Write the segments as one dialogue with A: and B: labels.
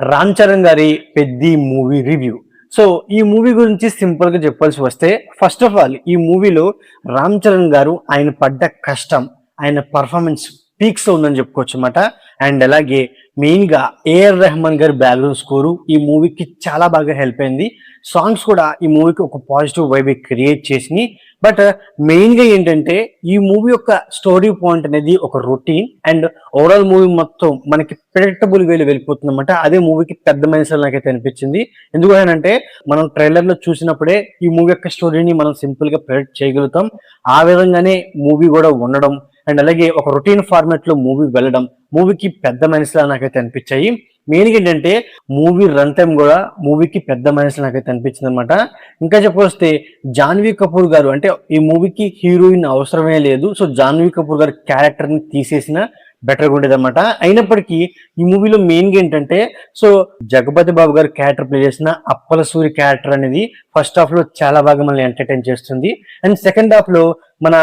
A: రామ్ చరణ్ గారి Peddi movie review. So ఈ movie గురించి సింపుల్ గా చెప్పాల్సి వస్తే, ఫస్ట్ ఆఫ్ ఆల్ ఈ మూవీలో రామ్ చరణ్ గారు ఆయన పడ్డ కష్టం, ఆయన పర్ఫార్మెన్స్ పీక్స్ లో ఉందని చెప్పుకోవచ్చు అనమాట. అండ్ అలాగే మెయిన్ గా ఏఆర్ రెహమాన్ గారి బ్యాక్గ్రౌండ్ స్కోరు ఈ మూవీకి చాలా బాగా హెల్ప్ అయింది. సాంగ్స్ కూడా ఈ మూవీకి ఒక పాజిటివ్ వైబ్ క్రియేట్ చేసినాయి. బట్ మెయిన్ గా ఏంటంటే ఈ మూవీ యొక్క స్టోరీ పాయింట్ అనేది ఒక రొటీన్ అండ్ ఓవరాల్ మూవీ మొత్తం మనకి ప్రెడిక్టబుల్ వేలో వెళ్ళిపోతుంది అనమాట. అదే మూవీకి పెద్ద మైనస్ నాకైతే అనిపించింది. ఎందుకంటే మనం ట్రైలర్ లో చూసినప్పుడే ఈ మూవీ యొక్క స్టోరీని మనం సింపుల్ గా ప్రెడిక్ట్ చేయగలుగుతాం. ఆ విధంగానే మూవీ కూడా ఉండడం అండ్ అలాగే ఒక రొటీన్ ఫార్మాట్ లో మూవీ వెళ్ళడం మూవీకి పెద్ద మైనస్ లా నాకైతే అనిపించాయి. మెయిన్ ఏంటంటే మూవీ రన్ టైం కూడా మూవీకి పెద్ద మైనస్ నాకైతే అనిపించింది అనమాట. ఇంకా చెప్పొస్తే జాన్వీ కపూర్ గారు అంటే ఈ మూవీకి హీరోయిన్ అవసరమే లేదు. సో జాన్వీ కపూర్ గారి క్యారెక్టర్ ని తీసేసిన బెటర్గా ఉండేది అనమాట. అయినప్పటికీ ఈ మూవీలో మెయిన్ గా ఏంటంటే సో జగపతి బాబు గారు క్యారెక్టర్ ప్లే చేసిన అప్పల సూరి క్యారెక్టర్ అనేది ఫస్ట్ హాఫ్ లో చాలా బాగా మనల్ని ఎంటర్టైన్ చేస్తుంది. అండ్ సెకండ్ హాఫ్ లో మన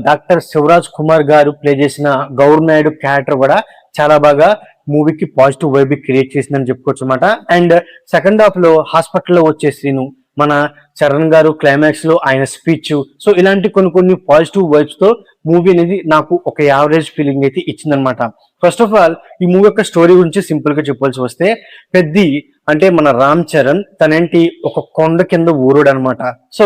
A: డాక్టర్ శివరాజ్ కుమార్ గారు ప్లే చేసిన గౌర్ నాయుడు క్యారెక్టర్ కూడా చాలా బాగా మూవీకి పాజిటివ్ వైబ్ క్రియేట్ చేసిందని చెప్పుకోవచ్చు అనమాట. అండ్ సెకండ్ హాఫ్ లో హాస్పిటల్లో వచ్చే సీను, మన చరణ్ గారు క్లైమాక్స్ లో ఆయన స్పీచ్, సో ఇలాంటి కొన్ని పాజిటివ్ వైబ్స్ తో మూవీ అనేది నాకు ఒక యావరేజ్ ఫీలింగ్ అయితే ఇచ్చిందనమాట. ఫస్ట్ ఆఫ్ ఆల్ ఈ మూవీ యొక్క స్టోరీ గురించి సింపుల్ గా చెప్పాల్సి వస్తే, పెద్ది అంటే మన రామ్ చరణ్ తనేంటి ఒక కొండ కింద ఊరోడు అనమాట. సో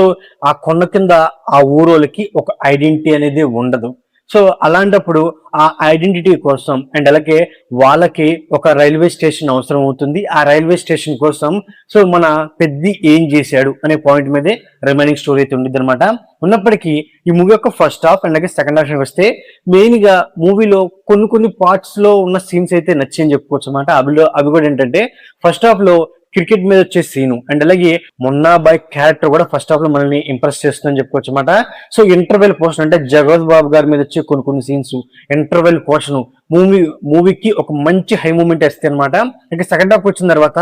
A: ఆ కొండ కింద ఆ ఊరోళ్ళకి ఒక ఐడెంటిటీ అనేది ఉండదు. సో అలాంటప్పుడు ఆ ఐడెంటిటీ కోసం అండ్ అలాగే వాళ్ళకి ఒక రైల్వే స్టేషన్ అవసరం అవుతుంది. ఆ రైల్వే స్టేషన్ కోసం సో మన పెద్ది ఏం చేశాడు అనే పాయింట్ మీదే రిమైనింగ్ స్టోరీ అయితే ఉండిద్ది అనమాట. ఉన్నప్పటికీ ఈ మూవీ యొక్క ఫస్ట్ హాఫ్ అండ్ అలాగే సెకండ్ హాఫ్ వస్తే మెయిన్ గా మూవీలో కొన్ని పార్ట్స్ లో ఉన్న సీన్స్ అయితే నచ్చాయని చెప్పుకోవచ్చు అనమాట. అవి కూడా ఏంటంటే ఫస్ట్ హాఫ్ లో క్రికెట్ మీద వచ్చే సీను అండ్ అలాగే మొన్నా బాయ్ క్యారెక్టర్ కూడా ఫస్ట్ హాఫ్ లో మనల్ని ఇంప్రెస్ చేస్తుందని చెప్పుకోవచ్చు అనమాట. సో ఇంటర్వెల్ పోర్షన్ అంటే జగత్ బాబు గారి మీద వచ్చే కొన్ని సీన్స్, ఇంటర్వెల్ పోర్షన్ మూవీకి ఒక మంచి హై మూమెంట్ వేస్తాయి అనమాట. ఇంకా సెకండ్ హాఫ్ వచ్చిన తర్వాత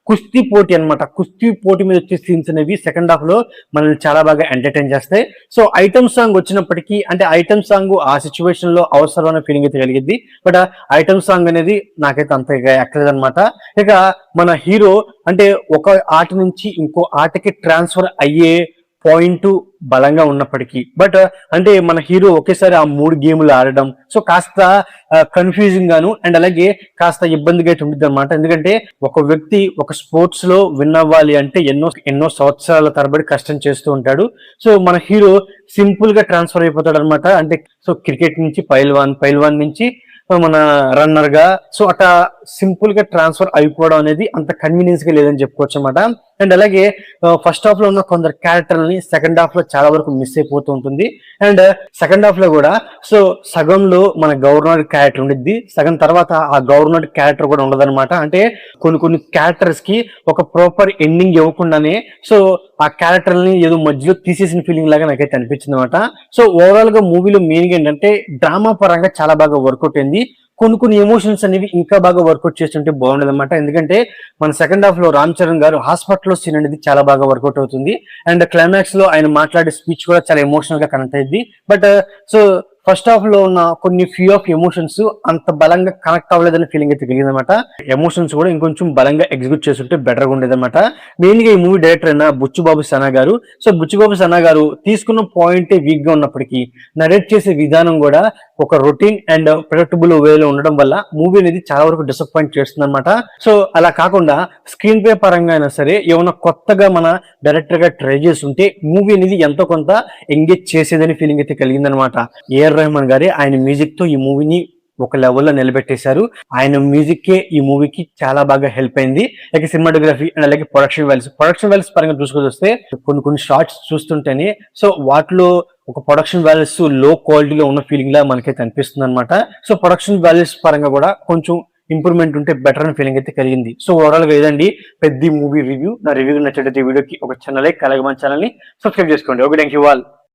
A: కుస్తీ పోటీ అనమాట. కుస్తీ పోటీ మీద వచ్చే సీన్స్ అనేవి సెకండ్ హాఫ్ లో మనల్ని చాలా బాగా ఎంటర్టైన్ చేస్తాయి. సో ఐటమ్ సాంగ్ వచ్చినప్పటికీ అంటే ఐటమ్ సాంగ్ ఆ సిచ్యువేషన్ లో అవసరమైన ఫీలింగ్ అయితే కలిగింది. బట్ ఐటమ్ సాంగ్ అనేది నాకైతే అంత ఎక్కలేదు అనమాట. ఇక మన హీరో అంటే ఒక ఆట నుంచి ఇంకో ఆటకి ట్రాన్స్ఫర్ అయ్యే పాయింట్ బలంగా ఉన్నప్పటికీ బట్ అంటే మన హీరో ఒకేసారి ఆ 3 గేములు ఆడడం సో కాస్త కన్ఫ్యూజింగ్ గాను అండ్ అలాగే కాస్త ఇబ్బందిగా అయితే ఉంటుంది అనమాట. ఎందుకంటే ఒక వ్యక్తి ఒక స్పోర్ట్స్ లో విన్ అవ్వాలి అంటే ఎన్నో సంవత్సరాల తరబడి కష్టం చేస్తూ ఉంటాడు. సో మన హీరో సింపుల్ గా ట్రాన్స్ఫర్ అయిపోతాడు అనమాట. అంటే సో క్రికెట్ నుంచి పైల్వాన్ నుంచి మన రన్నర్ గా సో అట్లా సింపుల్ గా ట్రాన్స్ఫర్ అయిపోవడం అనేది అంత కన్వీనియన్స్ గా లేదని చెప్పుకోవచ్చు అనమాట. అండ్ అలాగే ఫస్ట్ హాఫ్ లో ఉన్న కొందరు క్యారెక్టర్ని సెకండ్ హాఫ్ లో చాలా వరకు మిస్ అయిపోతూ ఉంటుంది. అండ్ సెకండ్ హాఫ్ లో కూడా సో సగంలో మన గవర్నర్ క్యారెక్టర్ ఉండిద్ది, సగం తర్వాత ఆ గవర్నర్ క్యారెక్టర్ కూడా ఉండదు అనమాట. అంటే కొన్ని క్యారెక్టర్స్ కి ఒక ప్రాపర్ ఎండింగ్ ఇవ్వకుండానే సో ఆ క్యారెక్టర్ని ఏదో మధ్యలో తీసేసిన ఫీలింగ్ లాగా నాకైతే అనిపించింది అనమాట. సో ఓవరాల్ గా మూవీలో మెయిన్ గా ఏంటంటే డ్రామా పరంగా చాలా బాగా వర్కౌట్ అయింది. కొన్ని ఎమోషన్స్ అనేవి ఇంకా బాగా వర్కౌట్ చేస్తుంటే బాగుండదు అనమాట. ఎందుకంటే మన సెకండ్ హాఫ్ లో రామ్ చరణ్ గారు హాస్పిటల్లో సీన్ అనేది చాలా బాగా వర్కౌట్ అవుతుంది. అండ్ క్లైమాక్స్ లో ఆయన మాట్లాడే స్పీచ్ కూడా చాలా ఎమోషనల్ గా కనెక్ట్ అయింది. బట్ సో ఫస్ట్ హాఫ్ లో ఉన్న కొన్ని ఫ్యూ ఆఫ్ ఎమోషన్స్ అంత బలంగా కనెక్ట్ అవ్వలేదని ఫీలింగ్ అయితే కలిగింది అనమాట. ఎమోషన్స్ కూడా ఇంకొంచెం బలంగా ఎగ్జిక్యూట్ చేస్తుంటే బెటర్ గా ఉండేది అనమాట. మెయిన్ గా ఈ మూవీ డైరెక్టర్ అయిన బుచ్చుబాబు సనా గారు, సో బుచ్చుబాబు సనా గారు తీసుకున్న పాయింటే వీక్ గా ఉన్నప్పటికీ నరేట్ చేసే విధానం కూడా ఒక రొటీన్ అండ్ ప్రెడిక్టబుల్ వేలో ఉండడం వల్ల మూవీ అనేది చాలా వరకు డిసప్పాయింట్ చేస్తుంది అనమాట. సో అలా కాకుండా స్క్రీన్ ప్లే పరంగా అయినా సరే ఏమైనా కొత్తగా మన డైరెక్టర్ గా ట్రై చేసి ఉంటే మూవీ అనేది ఎంతో కొంత ఎంగేజ్ చేసేదని ఫీలింగ్ అయితే కలిగిందనమాట. ఏఆర్ రెహమాన్ గారి ఆయన మ్యూజిక్ తో ఈ మూవీని ఒక లెవెల్లో నిలబెట్టేశారు. ఆయన మ్యూజిక్ ఈ మూవీకి చాలా బాగా హెల్ప్ అయింది. లైక్ సినిమాటోగ్రఫీ అండ్ అలాగే ప్రొడక్షన్ వాల్యూస్ పరంగా చూసుకొస్తే కొన్ని షార్ట్స్ చూస్తుంటేనే సో వాటిలో ఒక ప్రొడక్షన్ వాల్యూస్ లో క్వాలిటీలో ఉన్న ఫీలింగ్ లా మనకైతే అనిపిస్తుంది అనమాట. సో ప్రొడక్షన్ వాల్యూస్ పరంగా కూడా కొంచెం ఇంప్రూవ్మెంట్ ఉంటే బెటర్ అని ఫీలింగ్ అయితే కలిగింది. సో ఓవరాల్ గా ఏదండి పెద్ద మూవీ రివ్యూ. నా రివ్యూ నచ్చినట్లయితే వీడియోకి ఒక చిన్న లైక్, అలాగే మన ఛానల్ ని సబ్స్క్రైబ్ చేసుకోండి. Okay, thank you all.